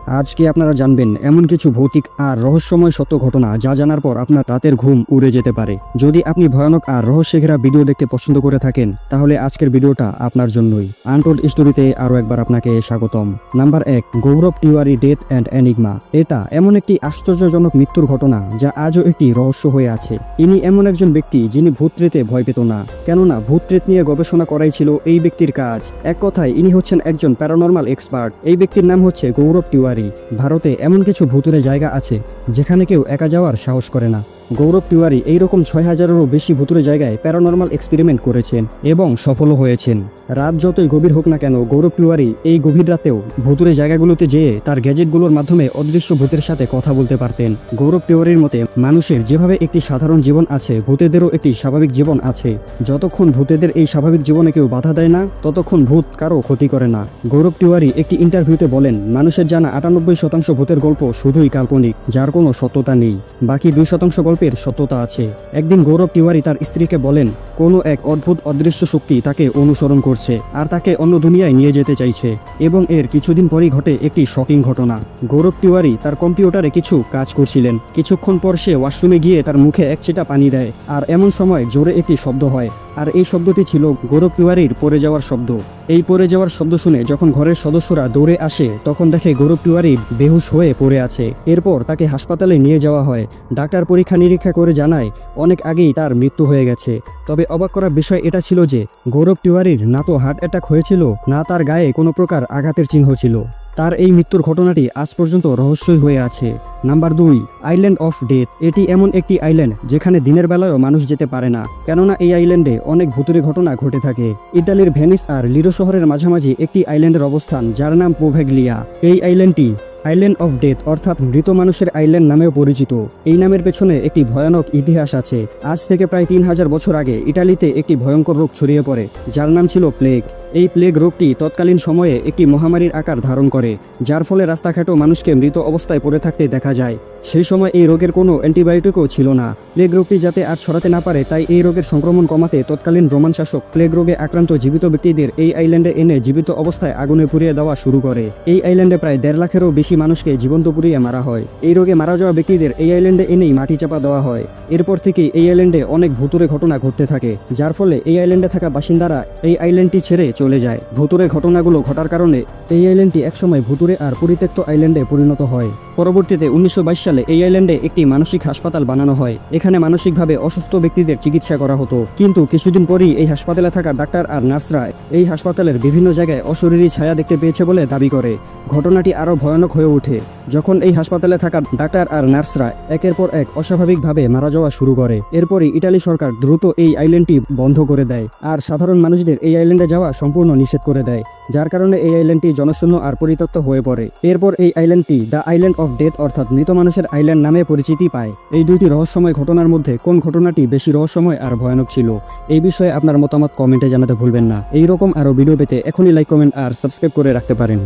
আজকে আপনারা জানবেন এমন কিছু ভৌতিক আর রহস্যময় সত্য ঘটনা যা জানার পর আপনার রাতের ঘুম উড়ে যেতে পারে। যদি আপনি ভয়ানক আর রহস্যে ঘেরা ভিডিও দেখতে পছন্দ করে থাকেন তাহলে আজকের ভিডিওটা আপনার জন্যই। আনটোল্ড স্টোরিতে আরো একবার আপনাকে স্বাগতম। Number 1, Gaurav Tiwari death and enigma. এটা এমন একটি আশ্চর্যজনক মৃত্যুর ঘটনা যা আজও একটি রহস্য হয়ে আছে। ইনি এমন একজন ব্যক্তি যিনি ভূতপ্রেতে ভয় পেত না, কেননা ভূতপ্রেত নিয়ে গবেষণা করাই ছিল এই ব্যক্তির কাজ। এক কথায় ইনি হচ্ছেন একজন প্যারানর্মাল এক্সপার্ট। এই ব্যক্তির নাম হচ্ছে গৌরব তিওয়ারি। ভারতে এমন কিছু ভুতুরে জায়গা আছে যেখানে কেউ একা যাওয়ার সাহস করে না। গৌরব তিওয়ারি এইরকম 6000-এরও বেশি ভুতুরে জায়গায় প্যারানর্মাল এক্সপেরিমেন্ট করেছেন এবং সফলও হয়েছেন। রাত যতই গভীর হোক না কেন, গৌরব তিওয়ারি এই গভীর রাতেও ভুতুরে জায়গাগুলোতে যেয়ে তার গ্যাজেটগুলোর মাধ্যমে অদৃশ্য ভূতের সাথে কথা বলতে পারতেন। গৌরব তিওয়ারির মতে মানুষের যেভাবে একটি সাধারণ জীবন আছে, ভূতেদেরও একটি স্বাভাবিক জীবন আছে। যতক্ষণ ভূতেদের এই স্বাভাবিক জীবনে কেউ বাধা দেয় না ততক্ষণ ভূত কারো ক্ষতি করে না। গৌরব তিওয়ারি একটি ইন্টারভিউতে বলেন, মানুষের জানা 98% ভূতের গল্প শুধুই কাল্পনিক, যার কোনো সত্যতা নেই। বাকি 2% গল্পের সত্যতা আছে। একদিন গৌরব তিওয়ারি তার স্ত্রীকে বলেন, কোনো এক অদ্ভুত অদৃশ্য শক্তি তাকে অনুসরণ করছে আর তাকে অন্য দুনিয়ায় নিয়ে যেতে চাইছে। এবং এর কিছুদিন পরই ঘটে একটি শকিং ঘটনা। গৌরব তিওয়ারি তার কম্পিউটারে কিছু কাজ করছিলেন। কিছুক্ষণ পর সে ওয়াশরুমে গিয়ে তার মুখে এক ছিটা পানি দেয়, আর এমন সময় জোরে একটি শব্দ হয়, আর এই শব্দটি ছিল গৌরব তিওয়ারির পড়ে যাওয়ার শব্দ। এই পড়ে যাওয়ার শব্দ শুনে যখন ঘরের সদস্যরা দৌড়ে আসে তখন দেখে গৌরব তিওয়ারি বেহুশ হয়ে পড়ে আছে। এরপর তাকে হাসপাতালে নিয়ে যাওয়া হয়। ডাক্তার পরীক্ষা নিরীক্ষা করে জানায় অনেক আগেই তার মৃত্যু হয়ে গেছে। তবে অবাক করার বিষয় এটা ছিল যে গৌরব তিওয়ারির না তো হার্ট অ্যাটাক হয়েছিল, না তার গায়ে কোনো প্রকার আঘাতের চিহ্ন ছিল। তার এই মৃত্যুর ঘটনাটি আজ পর্যন্ত রহস্যই হয়ে আছে। Number 2, island of death. এটি এমন একটি আইল্যান্ড যেখানে দিনের বেলায়ও মানুষ যেতে পারে না, কেননা এই আইল্যান্ডে অনেক ভুতুরে ঘটনা ঘটে থাকে। ইতালির ভেনিস আর লিরো শহরের মাঝামাঝি একটি আইল্যান্ডের অবস্থান যার নাম পোভেগলিয়া। এই আইল্যান্ডটি আইল্যান্ড অফ ডেথ অর্থাৎ মৃত মানুষের আইল্যান্ড নামেও পরিচিত। এই নামের পেছনে একটি ভয়ানক ইতিহাস আছে। আজ থেকে প্রায় 3000 বছর আগে ইটালিতে একটি ভয়ঙ্কর রোগ ছড়িয়ে পড়ে যার নাম ছিল প্লেগ। এই প্লেগ রোগটি তৎকালীন সময়ে একটি মহামারীর আকার ধারণ করে, যার ফলে রাস্তাঘাটেও মানুষকে মৃত অবস্থায় পড়ে থাকতে দেখা যায়। সেই সময় এই রোগের কোনো অ্যান্টিবায়োটিকও ছিল না। প্লেগ রোগটি যাতে আর ছড়াতে না পারে তাই এই রোগের সংক্রমণ কমাতে তৎকালীন রোমান শাসক প্লেগ রোগে আক্রান্ত জীবিত ব্যক্তিদের এই আইল্যান্ডে এনে জীবিত অবস্থায় আগুনে পুড়িয়ে দেওয়া শুরু করে। এই আইল্যান্ডে প্রায় 1.5 লাখেরও বেশি মানুষকে জীবন্ত পুড়িয়ে মারা হয়। এই রোগে মারা যাওয়া ব্যক্তিদের এই আইল্যান্ডে এনেই মাটি চাপা দেওয়া হয়। এরপর থেকেই এই আইল্যান্ডে অনেক ভুতুরে ঘটনা ঘটতে থাকে, যার ফলে এই আইল্যান্ডে থাকা বাসিন্দারা এই আইল্যান্ডটি ছেড়ে চলে যায়। ভুতুরে ঘটনাগুলো ঘটার কারণে এই আইল্যান্ডটি একসময় ভুতুরে আর পরিত্যক্ত আইল্যান্ডে পরিণত হয়। পরবর্তীতে 1922 সালে এই আইল্যান্ডে একটি মানসিক হাসপাতাল বানানো হয়। এখানে মানসিকভাবে অসুস্থ ব্যক্তিদের চিকিৎসা করা হতো। কিন্তু কিছুদিন পরই এই হাসপাতালে থাকা ডাক্তার আর নার্সরা এই হাসপাতালের বিভিন্ন জায়গায় অশরীরী ছায়া দেখতে পেয়েছে বলে দাবি করে। ঘটনাটি আরও ভয়ানক হয়ে ওঠে যখন এই হাসপাতালে থাকা ডাক্তার আর নার্সরা একের পর এক অস্বাভাবিকভাবে মারা যাওয়া শুরু করে। এরপরই ইটালি সরকার দ্রুত এই আইল্যান্ডটি বন্ধ করে দেয় আর সাধারণ মানুষদের এই আইল্যান্ডে যাওয়া সম্পূর্ণ নিষেধ করে দেয়, যার কারণে এই আইল্যান্ডটি জনশূন্য আর পরিত্যক্ত হয়ে পড়ে। এরপর এই আইল্যান্ডটি দ্য আইল্যান্ড অফ ডেথ অর্থাৎ মৃত মানুষের আইল্যান্ড নামে পরিচিতি পায়। এই দুইটি রহস্যময় ঘটনার মধ্যে কোন ঘটনাটি বেশি রহস্যময় আর ভয়ানক ছিল, এই বিষয়ে আপনার মতামত কমেন্টে জানাতে ভুলবেন না। এইরকম আরও ভিডিও পেতে এখনই লাইক, কমেন্ট আর সাবস্ক্রাইব করে রাখতে পারেন।